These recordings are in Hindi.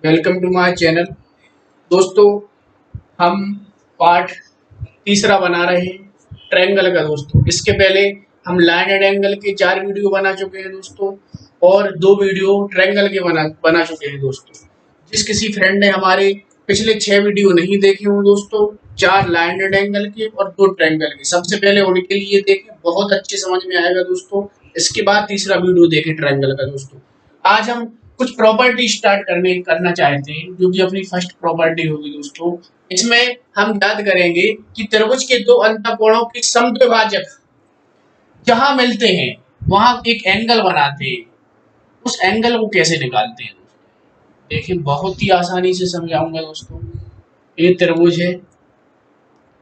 Welcome to my channel. दोस्तों, हम पार्ट तीसरा बना रहे हैं ट्रायंगल का। दोस्तों, इसके पहले हम लाइन एंड एंगल के 4 वीडियो बना चुके हैं दोस्तों, और 2 वीडियो ट्रायंगल के बना चुके हैं दोस्तों। जिस किसी फ्रेंड ने हमारे पिछले 6 वीडियो नहीं देखे हो दोस्तों, 4 लाइन एंड एंगल के और 2 ट्रायंगल के, सबसे पहले उनके लिए देखें, बहुत अच्छे समझ में आएगा दोस्तों। इसके बाद तीसरा वीडियो देखें ट्रायंगल का। दोस्तों, आज हम कुछ प्रॉपर्टी स्टार्ट करना चाहते हैं, जो कि अपनी फर्स्ट प्रॉपर्टी होगी दोस्तों। इसमें हम याद करेंगे कि त्रिभुज के 2 अंतःकोणों के समद्विभाजक जहां मिलते हैं वहां एक एंगल बनाते हैं। उस एंगल को कैसे निकालते हैं दोस्तों, देखिए बहुत ही आसानी से समझाऊंगा दोस्तों। ये त्रिभुज है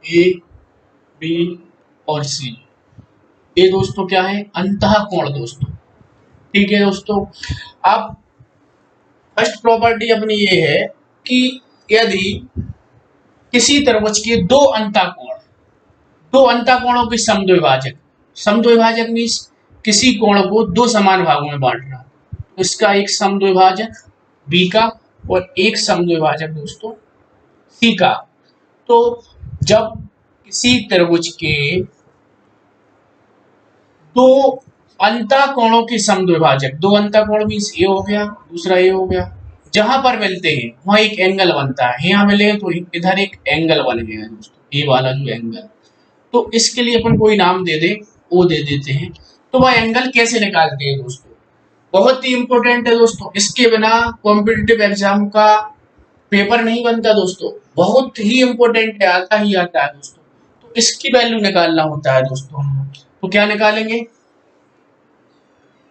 ए, बी और सी। ये दोस्तों क्या है? अंतःकोण दोस्तों। ठीक है दोस्तों। अब फर्स्ट प्रॉपर्टी अपनी ये है कि यदि किसी त्रिभुज के दो अंतःकोणों के समद्विभाजक, समद्विभाजक मीन्स किसी कोण को 2 समान भागों में बांटना, तो इसका एक समद्विभाजक बी का और एक समद्विभाजक दोस्तों सी का। तो जब किसी त्रिभुज के 2 अंतःकोणों के समद्विभाजक, 2 अंतःकोण मीन्स ए हो गया, दूसरा ए हो गया, जहां पर मिलते हैं वहां एक एंगल बनता है। यहाँ मिले तो इधर एक एंगल बन गया दोस्तों, ए वाला जो एंगल। तो इसके लिए अपन कोई नाम दे दे, ओ दे देते हैं। तो वह एंगल कैसे निकालते हैं दोस्तों, बहुत ही इंपॉर्टेंट है दोस्तों। इसके बिना कॉम्पिटिटिव एग्जाम का पेपर नहीं बनता दोस्तों, बहुत ही इंपॉर्टेंट है, आता ही आता है दोस्तों। तो इसकी वैल्यू निकालना होता है दोस्तों। तो क्या निकालेंगे?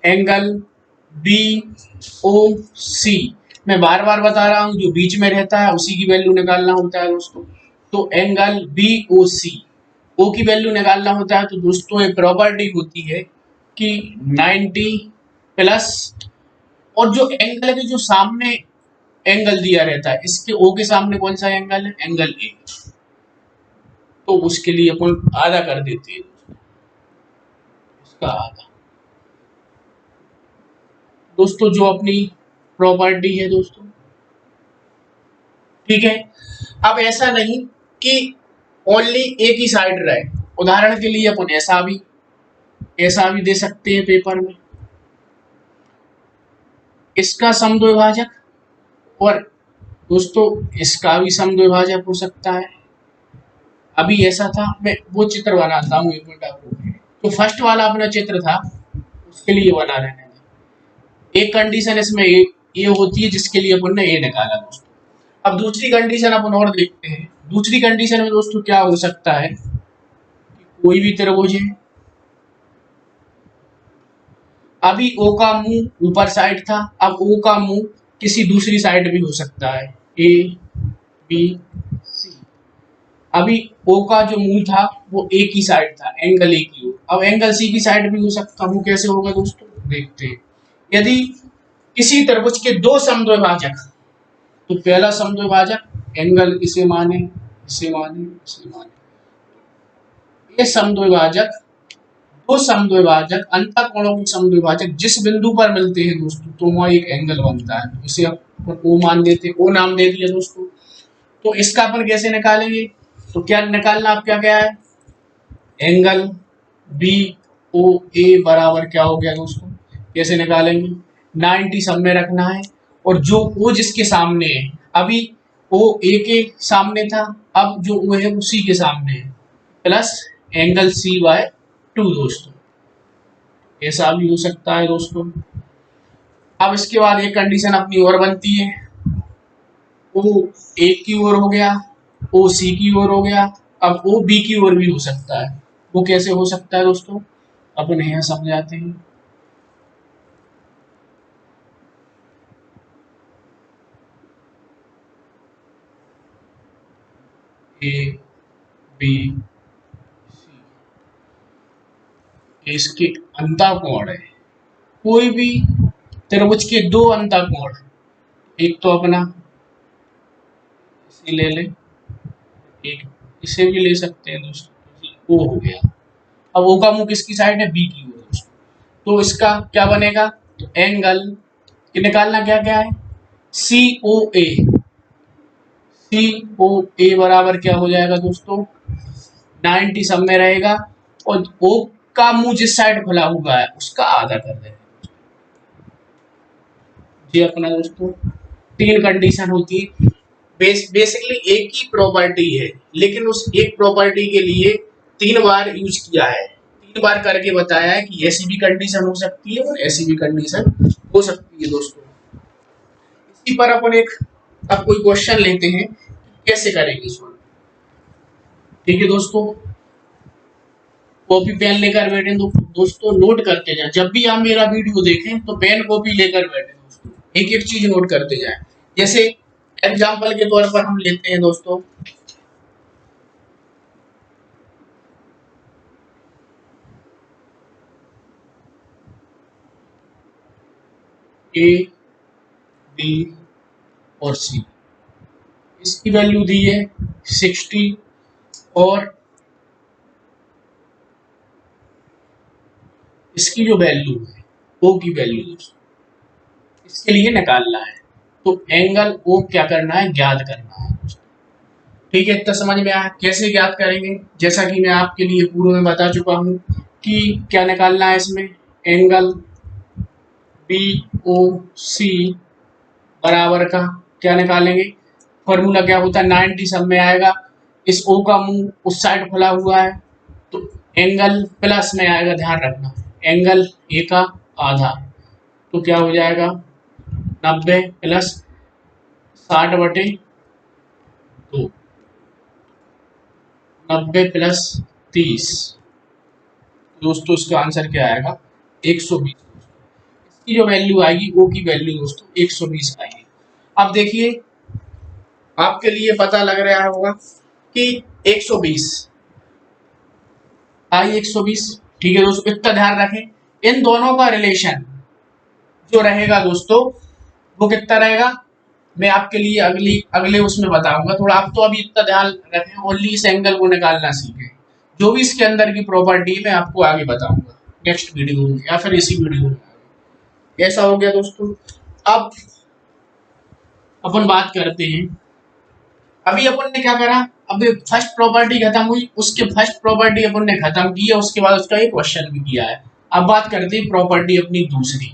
एंगल बी ओ सी। मैं बार बार बता रहा हूं, जो बीच में रहता है उसी की वैल्यू निकालना होता है दोस्तों। तो एंगल बी ओ सी, ओ की वैल्यू निकालना होता है। तो दोस्तों एक प्रॉपर्टी होती है कि 90 प्लस, और जो एंगल के जो सामने एंगल दिया रहता है, इसके ओ के सामने कौन सा एंगल है? Angle A. तो उसके लिए अपन आधा कर देते हैं, इसका आधा दोस्तों, जो अपनी प्रॉपर्टी है दोस्तों। ठीक है। अब ऐसा नहीं कि ओनली एक ही साइड रहे, उदाहरण के लिए अपन ऐसा भी दे सकते हैं पेपर में, इसका समद्विभाजक और दोस्तों इसका भी समद्विभाजक हो सकता है। अभी ऐसा था, मैं वो चित्र बनाता हूँ, एक मिनट आपको। तो फर्स्ट वाला अपना चित्र था, उसके लिए बना रहने दें। एक कंडीशन इसमें ये होती है जिसके लिए अपन ने ए निकाला दोस्तों। अब दूसरी कंडीशन अपन और देखते हैं। दूसरी कंडीशन में दोस्तों क्या हो सकता है कि कोई भी त्रिभुज है, अभी ओ का मुंह ऊपर साइड था, अब ओ का मुंह किसी दूसरी साइड भी हो सकता है, ए बी सी। अभी ओ का जो मुंह था वो ए की साइड था, एंगल ए की ओर। अब एंगल सी की साइड भी हो सकता, वो कैसे होगा दोस्तों, देखते हैं। यदि किसी त्रिभुज के 2 समद्विभाजक, तो पहला समद्विभाजक एंगल इसे माने, इसे माने, इसे माने, ये समद्विभाजक, 2 समद्विभाजक अंतःकोणों के समद्विभाजक जिस बिंदु पर मिलते हैं दोस्तों, तो वहां एक एंगल बनता है। इसे अपन ओ मान देते, ओ नाम दे दिया दोस्तों। तो इसका अपन कैसे निकालेंगे? तो क्या निकालना, आप क्या क्या है? एंगल बी ओ ए बराबर क्या हो गया दोस्तों, कैसे निकालेंगे? 90 सब में रखना है, और जो ओ जिसके सामने है, अभी ओ ए के सामने था, अब जो ओ है उसी के सामने है, प्लस एंगल सी बाय 2 दोस्तों। ऐसा भी हो सकता है दोस्तों। अब इसके बाद एक कंडीशन अपनी और बनती है, ओ ए की ओर हो गया, ओ सी की ओर हो गया, अब ओ बी की ओर भी हो सकता है। वो कैसे हो सकता है दोस्तों, अपन यहाँ समझाते हैं। ए बी सी, इसके अंतःकोण है। कोई भी त्रिभुज के 2 अंतःकोण, एक तो अपना इसे ले लें, एक इसे भी ले सकते हैं दोस्तों, ओ हो गया। अब ओ का मुंह किसकी साइड है? बी की ओर दोस्तों। तो इसका क्या बनेगा? तो एंगल निकालना क्या क्या है? COA बराबर क्या हो जाएगा दोस्तों, 90 सब में रहेगा और O का मुंह जिस साइड खुला हुआ है उसका आधा कर देंगे। जी अपना दोस्तों तीन कंडीशन होती है, बेसिकली एक ही प्रॉपर्टी है लेकिन उस एक प्रॉपर्टी के लिए 3 बार यूज किया है, 3 बार करके बताया है कि ऐसी भी कंडीशन हो सकती है और ऐसी भी कंडीशन हो सकती है दोस्तों। इसी पर अपन एक अब कोई क्वेश्चन लेते हैं कैसे करेंगे इसको। ठीक है दोस्तों, कॉपी पेन लेकर बैठे तो दोस्तों नोट करते जाएं, जब भी आप मेरा वीडियो देखें तो पेन कॉपी लेकर बैठे दोस्तों, एक एक चीज नोट करते जाएं। जैसे एग्जाम्पल के तौर पर हम लेते हैं दोस्तों ए बी और सी, इसकी वैल्यू दी है 60 और इसकी जो वैल्यू है ओ की वैल्यू इसके लिए निकालना है, तो एंगल ओ क्या करना है, ज्ञात करना है। ठीक है, इतना समझ में आया कैसे ज्ञात करेंगे। जैसा कि मैं आपके लिए पूर्व में बता चुका हूं कि क्या निकालना है इसमें, एंगल BOC बराबर का क्या निकालेंगे, फॉर्मूला क्या होता है 90 सब में आएगा, इस O का मुंह उस साइड खुला हुआ है तो एंगल प्लस में आएगा, ध्यान रखना एंगल A का आधा, तो क्या हो जाएगा 90 प्लस 60/2, 90 प्लस 30, दोस्तों इसका आंसर क्या आएगा 120। इसकी जो वैल्यू आएगी O की वैल्यू दोस्तों 120 आएगी। अब देखिए आपके लिए पता लग रहा होगा कि 120 आई 120, ठीक है दोस्तों, इतना ध्यान रखें इन दोनों का रिलेशन जो रहेगा दोस्तों वो कितना रहेगा, मैं आपके लिए अगले उसमें बताऊंगा, थोड़ा आप तो अभी इतना ध्यान रखें, ओनली इस एंगल को निकालना सीखें, जो भी इसके अंदर की प्रॉपर्टी मैं आपको आगे बताऊंगा नेक्स्ट वीडियो में या फिर इसी वीडियो में। ऐसा हो गया दोस्तों। अब अपन बात करते हैं, अभी अपन ने क्या करा, अभी फर्स्ट प्रॉपर्टी खत्म हुई, उसके फर्स्ट प्रॉपर्टी अपन ने खत्म की है, उसके बाद उसका एक क्वेश्चन भी किया है। अब बात करते हैं प्रॉपर्टी अपनी दूसरी,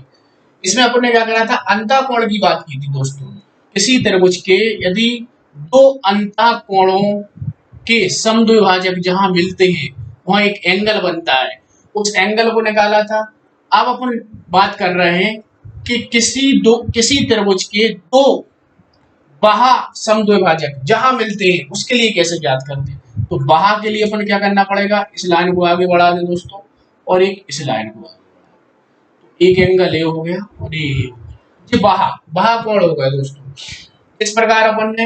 इसमें अपन ने क्या करा था, अंतःकोण की बात की थी दोस्तों। किसी त्रिभुज के यदि दो अंतःकोणों के समद्विभाजक जहां मिलते हैं वहां एक एंगल बनता है, उस एंगल को निकाला था। अब अपन बात कर रहे हैं कि किसी त्रिभुज के दो बाहा समद्विभाजक जहां मिलते हैं उसके लिए कैसे ज्ञात करते हैं, तो बाहा के लिए अपन क्या करना पड़ेगा, इस लाइन को आगे बढ़ा दें दोस्तों और एक इस लाइन को आगे, तो एक एंगल ए हो गया और ये बाहा कोण हो गया दोस्तों। इस प्रकार अपन ने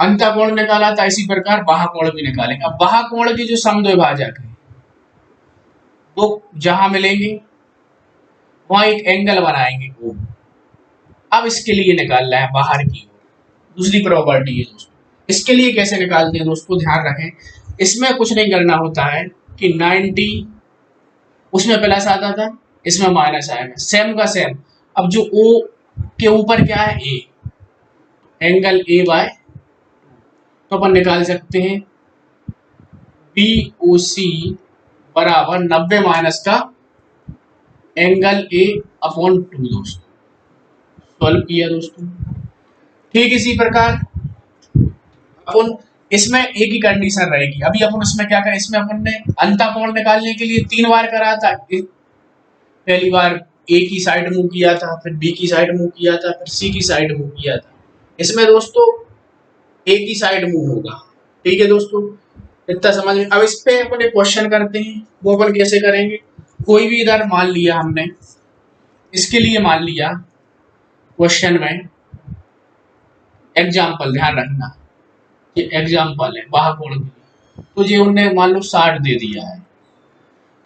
अंतःकोण निकाला था, इसी प्रकार बाहा कोण भी निकालेंगे। अब बाहा कोण के जो समद्विभाजक है वो जहां मिलेंगे वहां एक एंगल बनाएंगे ओ। अब इसके लिए निकालना है बाहर की ओर, दूसरी प्रॉपर्टी है दोस्तों। इसके लिए कैसे निकालते हैं दोस्तों, ध्यान रखें, इसमें कुछ नहीं करना होता है कि 90 उसमें प्लस आता था, इसमें माइनस आएगा, सेम का सेम। अब जो ओ के ऊपर क्या है ए, एंगल A/2, तो अपन निकाल सकते हैं BOC बराबर 90 माइनस का एंगल A/2 दोस्तों, सॉल्व किया दोस्तों। ठीक इसी प्रकार अपन इसमें एक ही कंडीशन रहेगी, अभी अपन इसमें क्या करें, इसमें अपन ने अंतःकोण निकालने के लिए 3 बार करा था, पहली बार ए की साइड मूव किया था, फिर बी की साइड मूव किया था, फिर सी की साइड मूव किया था। इसमें दोस्तों ए की साइड मूव होगा, ठीक है दोस्तों, इतना समझ में। अब इस पे अपन एक क्वेश्चन करते हैं, वो अपन कैसे करेंगे, कोई भी इधर मान लिया हमने, इसके लिए मान लिया क्वेश्चन में एग्जाम्पल, ध्यान रखना ये एग्जाम्पल है बाहा कोण के लिए, तो ये उनने मान लो 60 दे दिया है,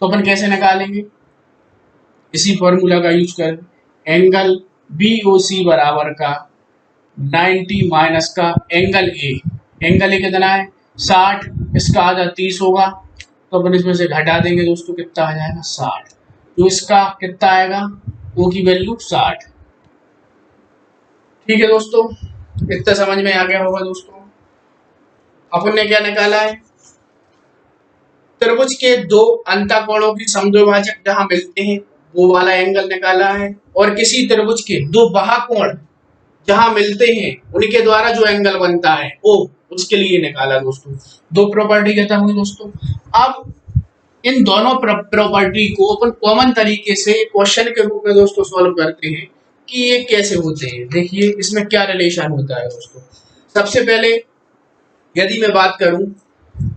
तो अपन कैसे निकालेंगे, इसी फॉर्मूला का यूज कर, एंगल BOC बराबर का 90 माइनस का एंगल ए कितना है 60, इसका आधा 30 होगा, तो अपन इसमें से घटा देंगे दोस्तों, कितना आ जाएगा 60, तो इसका कितना आएगा, ओ की वैल्यू 60, ठीक है दोस्तों, इतना समझ में आ गया होगा दोस्तों। अपन ने क्या निकाला है, त्रिभुज के दो अंतःकोणों की समद्विभाजक जहां मिलते हैं वो वाला एंगल निकाला है, और किसी त्रिभुज के दो बाहुकोण जहां मिलते हैं उनके द्वारा जो एंगल बनता है ओ, उसके लिए निकाला दोस्तों। दो प्रॉपर्टी कहता हूँ दोस्तों। अब इन दोनों प्रॉपर्टी को अपन कॉमन तरीके से क्वेश्चन के रूप में दोस्तों सॉल्व करते हैं कि ये कैसे होते हैं। देखिए इसमें क्या रिलेशन होता है दोस्तों। सबसे पहले यदि मैं बात करूं,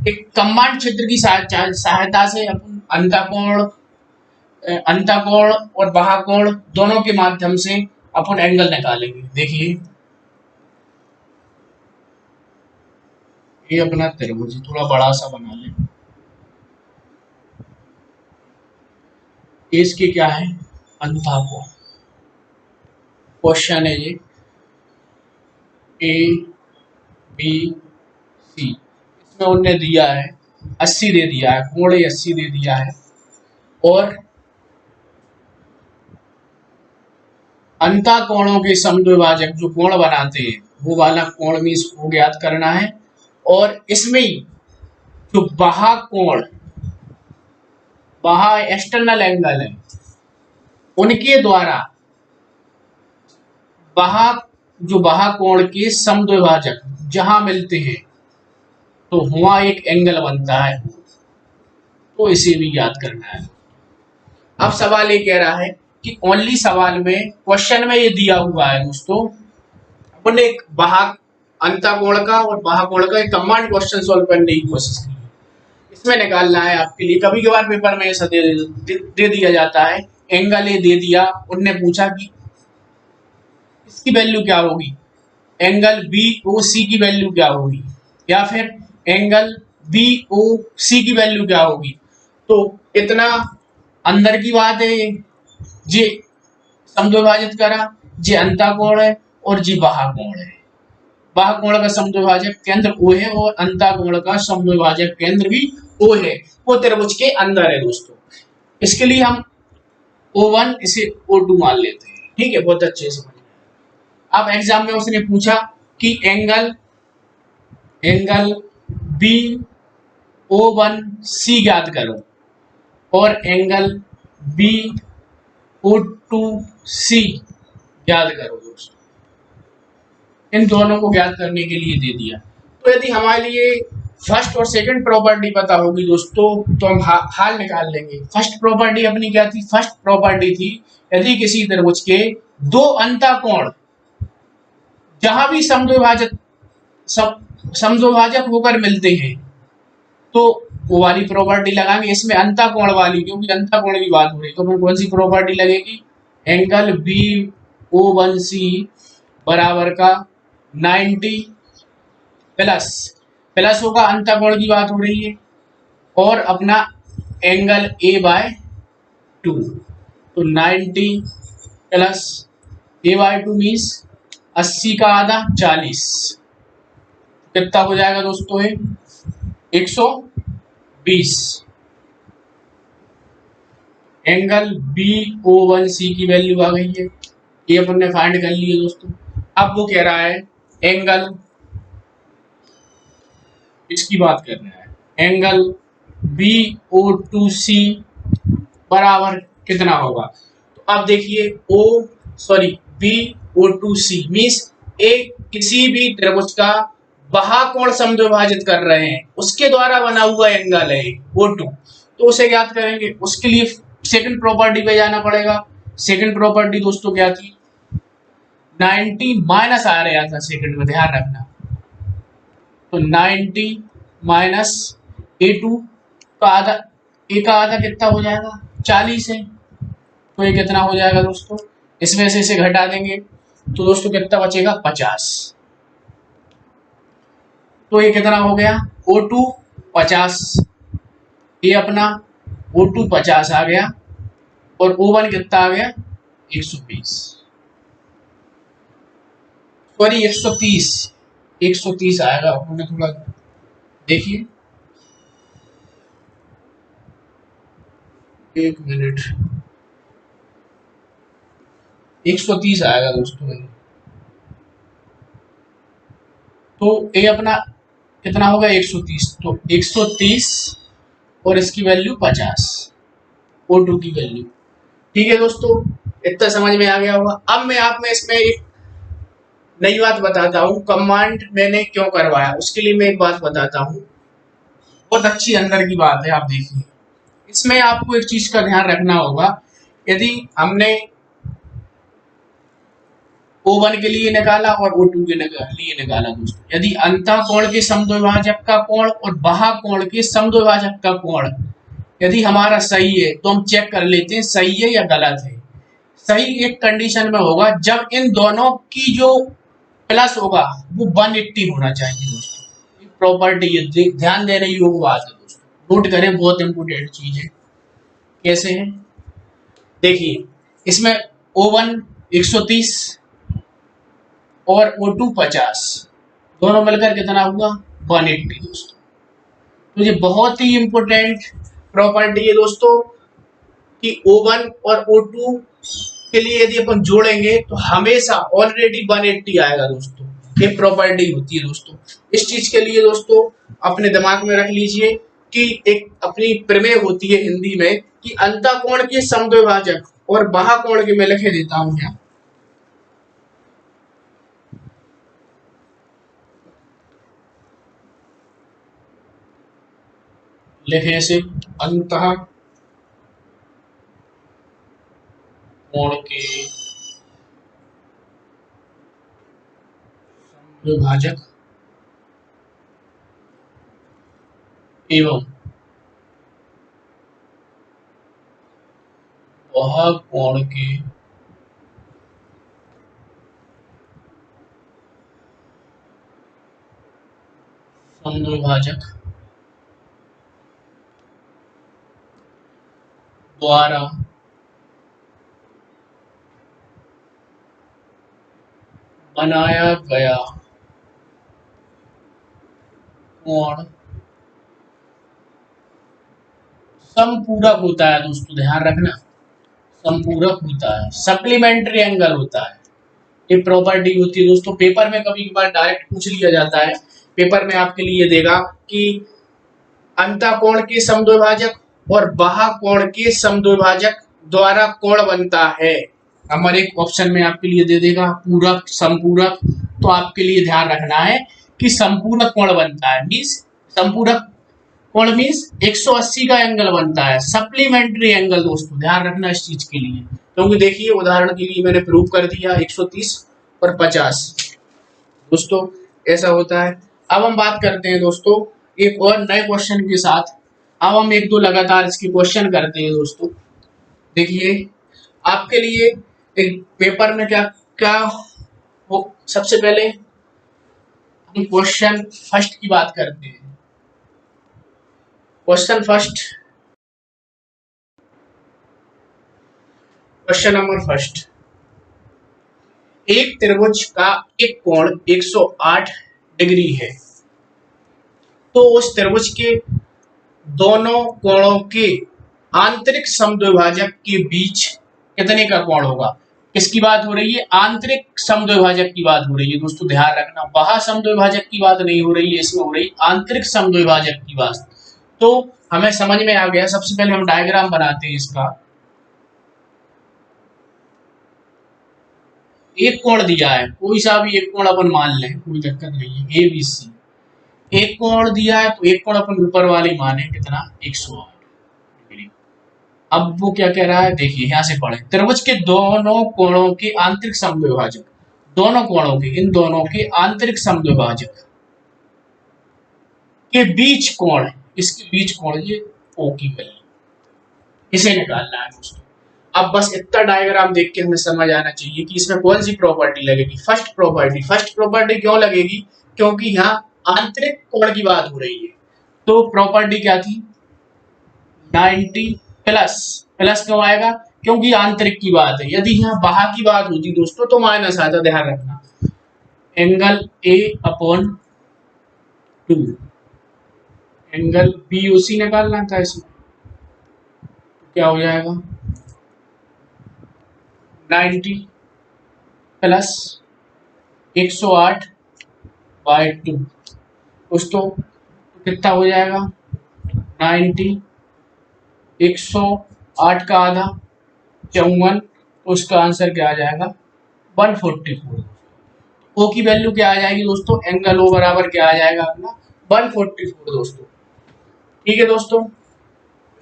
एक कमांड क्षेत्र की सहायता से अपन अंतःकोण और बाहुकोण दोनों के माध्यम से अपन एंगल निकालेंगे। देखिए ये अपना त्रिभुज थोड़ा बड़ा सा बना ले, इसके क्या है, अंतःकोण। क्वेश्चन है ये ए बी सी, इसमें उन्होंने दिया है 80 दे दिया है, कोण 80 दे दिया है, और अंतःकोणों के समद्विभाजक जो कोण बनाते हैं वो वाला कोण भी इसको ज्ञात करना है। और इसमें जो बाहुकोण, बाह्य एक्सटर्नल एंगल है, उनके द्वारा जो बाहुकोण के समद्विभाजक जहां मिलते हैं तो वहां एक एंगल बनता है, तो इसे भी याद करना है। अब सवाल ये कह रहा है कि ओनली सवाल में क्वेश्चन में ये दिया हुआ है दोस्तों, अपन ने एक अंतःकोण का और बाहुकोण का एक कमांड क्वेश्चन सॉल्व करने की कोशिश की। इसमें निकालना है आपके लिए, कभी कभार पेपर में ऐसा दे दिया जाता है, एंगल ए दे दिया, उनने पूछा कि इसकी वैल्यू क्या होगी, एंगल बी ओ सी की वैल्यू क्या होगी, या फिर एंगल बी ओ सी की वैल्यू क्या होगी। तो इतना अंदर की बात है, ये समद्विभाजित करा, ये अंतःकोण है और ये बाहुकोण है। बाहुकोण का समद्विभाजक केंद्र O है और अंतःकोण का समद्विभाजक केंद्र भी O है, वो त्रिभुज के अंदर है दोस्तों। इसके लिए हम O1 इसे O2 मान लेते हैं। ठीक है, बहुत अच्छे से। अब एग्जाम में उसने पूछा कि एंगल बी O1 C ज्ञात करो और एंगल बी O2 C ज्ञात करो दोस्तों। इन दोनों को ज्ञात करने के लिए दे दिया। तो यदि हमारे लिए फर्स्ट और सेकंड प्रॉपर्टी पता होगी दोस्तों तो हम हाल निकाल लेंगे। फर्स्ट प्रॉपर्टी अपनी क्या थी, फर्स्ट प्रॉपर्टी थी यदि किसी त्रिभुज के दो अंतःकोण जहां भी समद्विभाजक होकर मिलते हैं तो वो वाली प्रॉपर्टी लगाएंगे। इसमें अंतःकोण वाली, क्योंकि अंतःकोण की बात हो रही तो कौन सी प्रॉपर्टी लगेगी, एंगल बी O1 C बराबर का 90 प्लस प्लस होगा, अंतःकोण की बात हो रही है, और अपना एंगल A/2, तो 90 प्लस A/2 मीन्स 80 का आधा 40, कितना हो जाएगा दोस्तों, ये 120। एंगल BO1 C की वैल्यू आ गई है, ये अपन ने फाइंड कर ली है दोस्तों। अब वो कह रहा है एंगल, इसकी बात कर रहा है, एंगल BO2C बराबर कितना होगा। तो अब देखिए BO2C मीन्स एक किसी भी त्रिभुज का बाहुकोण समद्विभाजित कर रहे हैं उसके द्वारा बना हुआ एंगल है O2, तो उसे ज्ञात करेंगे। उसके लिए सेकंड प्रॉपर्टी पे जाना पड़ेगा। सेकंड प्रॉपर्टी दोस्तों क्या थी, 90 माइनस आ रहा था सेकंड में, ध्यान रखना। तो 90 माइनस A2 का आधा, ए का आधा कितना हो जाएगा, 40 है, तो ये कितना हो जाएगा दोस्तों, इसमें से इसे घटा देंगे तो दोस्तों कितना बचेगा, 50। तो ये कितना हो गया, O2 50, ये अपना O2 50 आ गया, और O1 कितना आ गया, 120, सॉरी 130, 130 आएगा। उन्होंने थोड़ा देखिए, एक मिनट, 130 आएगा दोस्तों। तो ये अपना कितना होगा 130, तो 130 और इसकी वैल्यू 50, O2 की वैल्यू। ठीक है दोस्तों, इतना समझ में आ गया होगा। अब मैं आप में इसमें एक नई बात बताता हूँ, कमांड मैंने क्यों करवाया उसके लिए मैं एक बात बताता हूँ, बहुत अच्छी अंदर की बात है। आप देखिए, इसमें आपको एक चीज का ध्यान रखना होगा, यदि हमने O1 के लिए निकाला और O2 के लिए निकाला दोस्तों, यदि अंतः कोण के समद्विभाजक का कोण और बाह्य कोण के समद्विभाजक का कोण यदि हमारा सही है तो हम चेक कर लेते हैं सही है या गलत है। सही एक कंडीशन में होगा जब इन दोनों की जो प्लस होगा वो 180 होना चाहिए दोस्तों। प्रॉपर्टी ध्यान देने योग्य बात है दोस्तों, नोट करें, बहुत इंपोर्टेंट चीज है। कैसे है देखिए, इसमें O1 130 और O2 50, दोनों मिलकर कितना हुआ 180 दोस्तों। तो ये बहुत ही इंपॉर्टेंट प्रॉपर्टी है दोस्तों कि O1 और O2 के लिए यदि अपन जोड़ेंगे तो हमेशा ऑलरेडी 180 आएगा दोस्तों। ये प्रॉपर्टी होती है दोस्तों। इस चीज के लिए दोस्तों अपने दिमाग में रख लीजिए कि एक अपनी प्रमेय होती है हिंदी में कि अंतःकोण के समद्विभाजक और बाह्य कोण के मैं लिखे देता हूं यहाँ, लिखे से अंतः कोण के विभाजक एवं बाह्य कोण के समद्विभाजक द्वारा बनाया गया कोण समपूरक होता है दोस्तों। ध्यान रखना, समपूरक होता है, सप्लीमेंट्री एंगल होता है। ये प्रॉपर्टी होती है दोस्तों। पेपर में कभी कभार डायरेक्ट पूछ लिया जाता है, पेपर में आपके लिए देगा कि अंतःकोण के समद्विभाजक और बाह्य कोण के समद्विभाजक द्वारा कोण बनता है। नंबर एक ऑप्शन में आपके लिए दे देगा पूरक संपूरक, तो आपके लिए ध्यान रखना है कि संपूरक कोण बनता है, मीन्स संपूरक कोण मीन्स 180 का एंगल बनता है, सप्लीमेंट्री एंगल दोस्तों। ध्यान रखना इस चीज के लिए, क्योंकि देखिए उदाहरण के लिए मैंने प्रूव कर दिया 130 और 50 दोस्तों, ऐसा होता है। अब हम बात करते हैं दोस्तों एक और नए क्वेश्चन के साथ। अब हम एक दो लगातार इसके क्वेश्चन करते हैं दोस्तों। देखिए आपके लिए एक पेपर में क्या क्या हो, सबसे पहले हम क्वेश्चन फर्स्ट की बात करते हैं। Question first, question number first, एक त्रिभुज का एक कोण 108 डिग्री है, तो उस त्रिभुज के दोनों कोणों के आंतरिक समद्विभाजक के बीच कितने का कोण होगा। किसकी बात हो रही है, आंतरिक समद्विभाजक की बात हो रही है दोस्तों। ध्यान रखना, बाह्य समद्विभाजक की बात नहीं हो रही है, इसमें हो रही आंतरिक समद्विभाजक की बात। तो हमें समझ में आ गया। सबसे पहले हम डायग्राम बनाते हैं इसका। एक कोण दिया है, कोई सा भी एक कोण अपन मान लें, कोई दिक्कत नहीं है, ए बी सी। एक कोण दिया है तो एक कोण अपन ऊपर वाले माने कितना 108 डिग्री। अब वो क्या कह रहा है देखिए, यहां से पढ़े, त्रिभुज के दोनों कोणों के आंतरिक समद्विभाजक, दोनों कोणों के, इन दोनों के आंतरिक समद्विभाजक के बीच कोण, इसके बीच कोण ये ओ की वैल्यू, इसे निकालना है दोस्तों। अब बस इतना डायग्राम देख के हमें समझ आना चाहिए कि इसमें कौन सी प्रॉपर्टी लगेगी। फर्स्ट प्रॉपर्टी, फर्स्ट प्रॉपर्टी क्यों लगेगी, क्योंकि यहाँ आंतरिक कोण की बात हो रही है। तो प्रॉपर्टी क्या थी 90 प्लस, प्लस क्यों आएगा, क्योंकि आंतरिक की बात है। यदि यहाँ बाहर की बात होती दोस्तों तो माइनस आता। ध्यान रखना, angle A upon 2, angle B O C निकालना था, इसमें क्या हो जाएगा 90 प्लस 108 बाई 2 दोस्तों, तो कितना हो जाएगा 90, 108 का आधा 54, तो उसका आंसर क्या आ जाएगा 144। ओ की वैल्यू क्या आ जाएगी दोस्तों, एंगल ओ बराबर क्या आ जाएगा अपना 144 दोस्तों। ठीक है दोस्तों,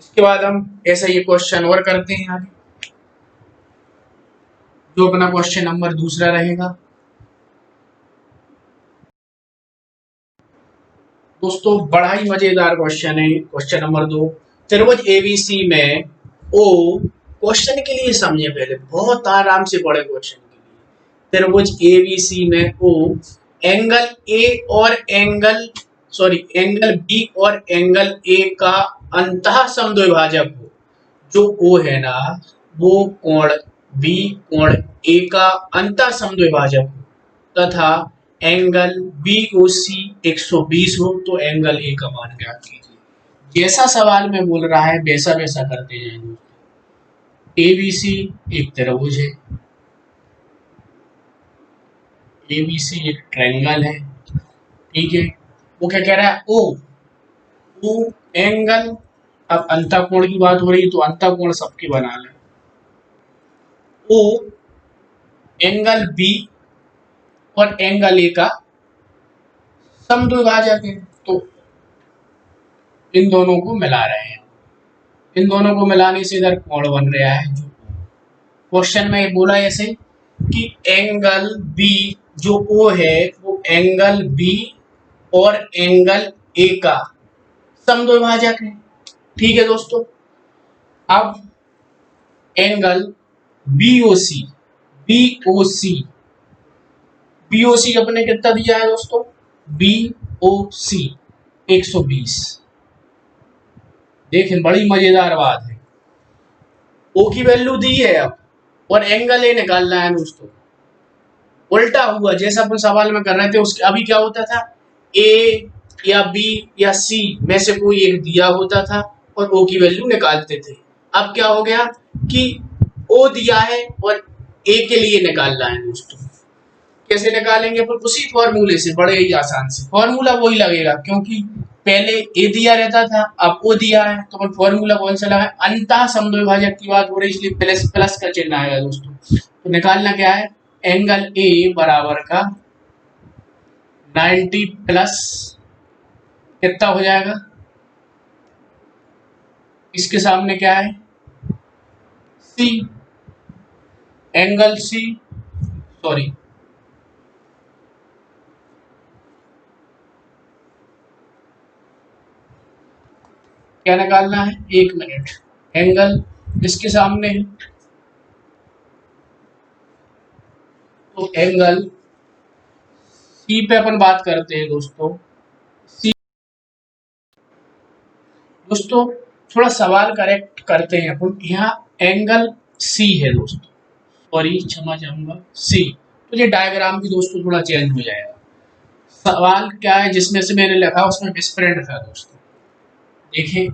इसके बाद हम ऐसा ये क्वेश्चन और करते हैं आगे, जो अपना क्वेश्चन नंबर दूसरा रहेगा। दोस्तों बड़ा ही मजेदार क्वेश्चन है क्वेश्चन नंबर 2। त्रिभुज एबीसी में ओ, क्वेश्चन के लिए समझे पहले, बहुत आराम से पढ़े क्वेश्चन के लिए। त्रिभुज एबीसी में ओ एंगल ए और एंगल बी और एंगल ए का अंतः समद्विभाजक हो। जो ओ है ना, वो कोण बी कोण ए का अंतः समद्विभाजक हो तथा एंगल BOC 120 हो, तो एंगल ए का मान ज्ञात कीजिए। जैसा सवाल में बोल रहा है वैसा वैसा करते जाएंगे। ABC एक त्रिभुज है, ABC एक ट्रायंगल है, ठीक है। वो क्या कह रहा है, ओ एंगल, अब अंतःकोण की बात हो रही है तो अंतःकोण सबके बना ले। ओ एंगल बी और एंगल ए का समद्विभाजक है, तो इन दोनों को मिला रहे हैं। इन दोनों को मिलाने से इधर कोण बन रहा है। जो क्वेश्चन में बोला ऐसे कि एंगल बी जो ओ है वो एंगल बी और एंगल ए का समद्विभाजक है। ठीक है दोस्तों, अब एंगल बीओसी बीओसी बीओसी अपने कितना दिया है दोस्तों, बीओसी 120। देखें बड़ी मजेदार बात है, ओ की वैल्यू दी है अब और एंगल ए निकालना है दोस्तों। उल्टा हुआ जैसा अपन सवाल में कर रहे थे उसके, अभी क्या होता था, ए या बी या सी में से कोई एक दिया होता था और ओ की वैल्यू निकालते थे। अब क्या हो गया कि ओ दिया है और ए के लिए निकालना है दोस्तों। कैसे निकालेंगे अपन, उसी फॉर्मूले से, बड़े ही आसान से। फॉर्मूला वही लगेगा क्योंकि पहले ए दिया रहता था, अब ओ दिया है, तो अपन फॉर्मूला कौन सा लगा, अंतः समद्विभाजक की बात हो रही है इसलिए प्लस प्लस का चिन्ह आएगा दोस्तों। तो निकालना क्या है, एंगल ए बराबर का 90 प्लस कितना हो जाएगा, इसके सामने क्या है सी, एंगल सी, सॉरी क्या निकालना है, एक मिनट, एंगल इसके सामने है, तो एंगल सी पे अपन बात करते हैं दोस्तों। सी दोस्तों थोड़ा सवाल करेक्ट करते हैं अपन, यहाँ एंगल सी है दोस्तों, सॉरी क्षमा चाहूंगा सी, तो ये डायग्राम भी दोस्तों थोड़ा चेंज हो जाएगा। सवाल क्या है जिसमें से मैंने लिखा उसमें मिसप्रिंट था दोस्तों, देखिए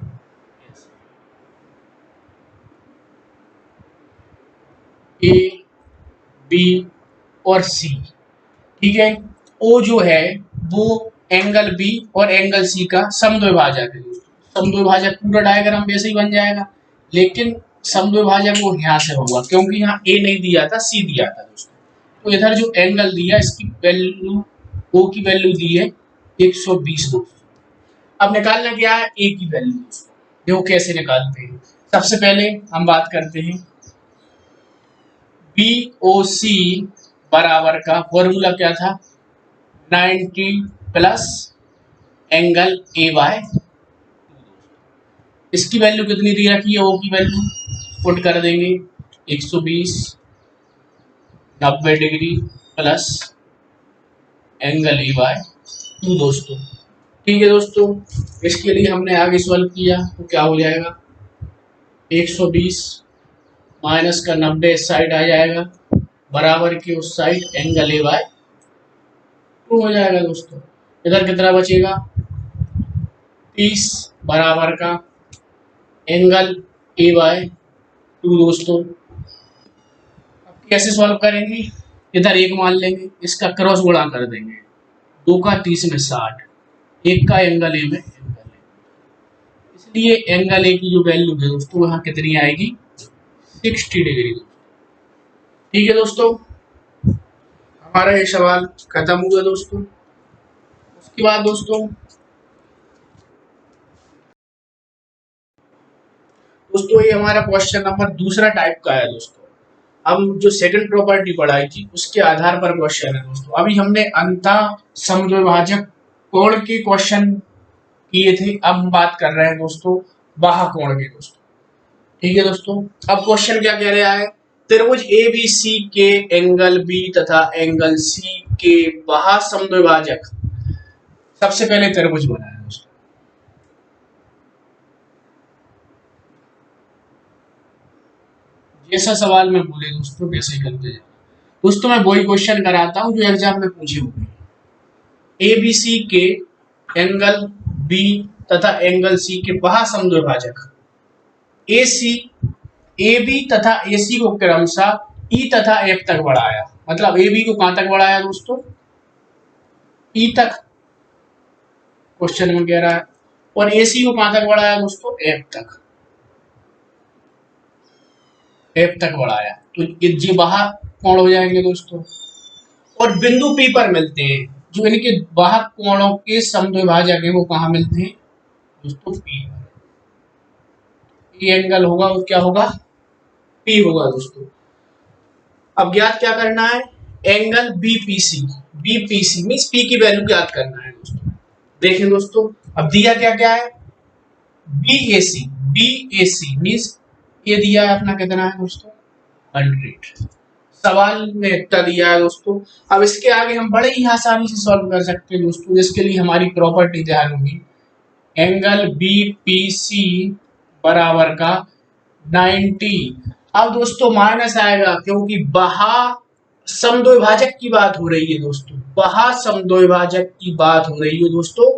ए बी और सी, ठीक है। ओ जो है वो एंगल बी और एंगल सी का समद्विभाजक है दोस्तों। समद्विभाजक पूरा डायग्राम वैसे ही बन जाएगा, लेकिन समद्विभाजक वो यहाँ से होगा क्योंकि यहाँ ए नहीं दिया था, सी दिया था दोस्तों। तो इधर जो एंगल दिया इसकी वैल्यू, ओ की वैल्यू दी है 120 दोस्तों। अब निकालना क्या है, ए की वैल्यू। देखो कैसे निकालते हैं, सबसे पहले हम बात करते हैं BOC बराबर का फॉर्मूला क्या था, 90 प्लस एंगल ए बाय, इसकी वैल्यू कितनी दी रखी है, ओ की वैल्यू पुट कर देंगे 120 90 degree plus angle A by 2 दोस्तों। ठीक है दोस्तों, इसके लिए हमने आगे सॉल्व किया तो क्या हो जाएगा, 120 माइनस का 90 इस साइड आ जाएगा, बराबर की उस साइड एंगल ए बाय 2 हो जाएगा दोस्तों। इधर कितना बचेगा 30 बराबर का एंगल ए बाय 2 दोस्तों। अब कैसे सॉल्व करेंगे, इधर एक मान लेंगे, इसका क्रॉस गुणा कर देंगे, 2 का 30 में 60, 1 का एंगल ए में एंगल ए, इसलिए एंगल ए की जो वैल्यू है दोस्तों यहाँ कितनी आएगी 60 डिग्री। ठीक है दोस्तों, हमारा ये सवाल खत्म हुआ दोस्तों। उसके बाद दोस्तों ये हमारा क्वेश्चन नंबर दूसरा टाइप का है दोस्तों। हम जो सेकंड प्रॉपर्टी पढ़ाई थी उसके आधार पर क्वेश्चन है दोस्तों। अभी हमने अंतः समद्विभाजक कोण के क्वेश्चन किए थे, अब हम बात कर रहे हैं दोस्तों बाह्य कोण के दोस्तों। ठीक है दोस्तों, अब क्वेश्चन क्या कह रहा है, त्रिभुज ABC के एंगल B तथा एंगल C के बाह्य समद्विभाजक। सबसे पहले त्रिभुज बनाया दोस्तों। जैसा सवाल में बोले दोस्तों वैसे ही करते जाओ दोस्तों। मैं वही क्वेश्चन कराता हूँ जो एग्जाम में पूछे हुए। ABC के एंगल B तथा एंगल C के बाह्य समद्विभाजक AC, AB तथा AC को क्रमशः E तथा F तक बढ़ाया। मतलब AB को कहां तक बढ़ाया दोस्तों, E तक क्वेश्चन में कह रहा है, और AC को कहां तक बढ़ाया दोस्तों, F तक बढ़ाया। तो ये बाह्य कोण हो जाएंगे दोस्तों। और बिंदु P पर मिलते हैं, जो इनके बाह्य कोणों के समद्विभाजक है वो कहाँ मिलते हैं दोस्तों, P पर। ये एंगल होगा वो क्या होगा, P होगा दोस्तों। अब ज्ञात क्या करना है, angle BPC। BPC means P की वैल्यू ज्ञात करना है दोस्तों। देखें दोस्तों, अब दिया क्या क्या है, BAC मीन्स ये दिया है अपना कितना है दोस्तों 100। सवाल में इतना दिया है दोस्तों। अब इसके आगे हम बड़े ही आसानी से सॉल्व कर सकते हैं दोस्तों, जिसके लिए हमारी प्रॉपर्टी ध्यान होगी। एंगल BPC बराबर का 90। अब दोस्तों माइनस आएगा क्योंकि बाह्य समद्विभाजक की बात हो रही है दोस्तों, बाह्य समद्विभाजक की बात हो रही है दोस्तों।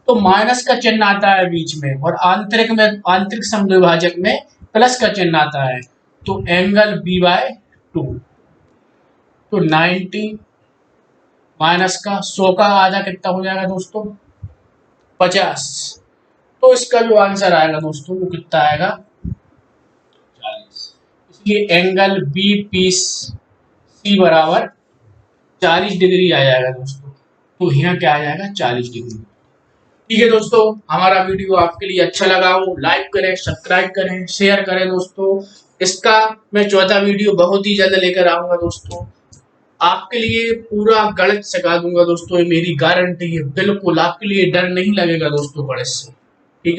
तो माइनस का चिन्ह आता है बीच में, और आंतरिक समद्विभाजक में प्लस का चिन्ह आता है। तो एंगल B/2, तो 90 माइनस का 100 का आधा कितना हो जाएगा दोस्तों 50। तो इसका जो आंसर आएगा दोस्तों वो कितना आएगा 40। इसलिए एंगल BPC बराबर 40 डिग्री आ जाएगा दोस्तों। तो यहाँ क्या आ जाएगा 40 डिग्री। ठीक है दोस्तों, हमारा वीडियो आपके लिए अच्छा लगा हो लाइक करें, सब्सक्राइब करें, शेयर करें दोस्तों। इसका मैं चौथा वीडियो बहुत ही जल्द लेकर आऊंगा दोस्तों। आपके लिए पूरा गणित सिखा दूंगा दोस्तों, ये मेरी गारंटी है। बिल्कुल आपके लिए डर नहीं लगेगा दोस्तों गणित से। ठीक है।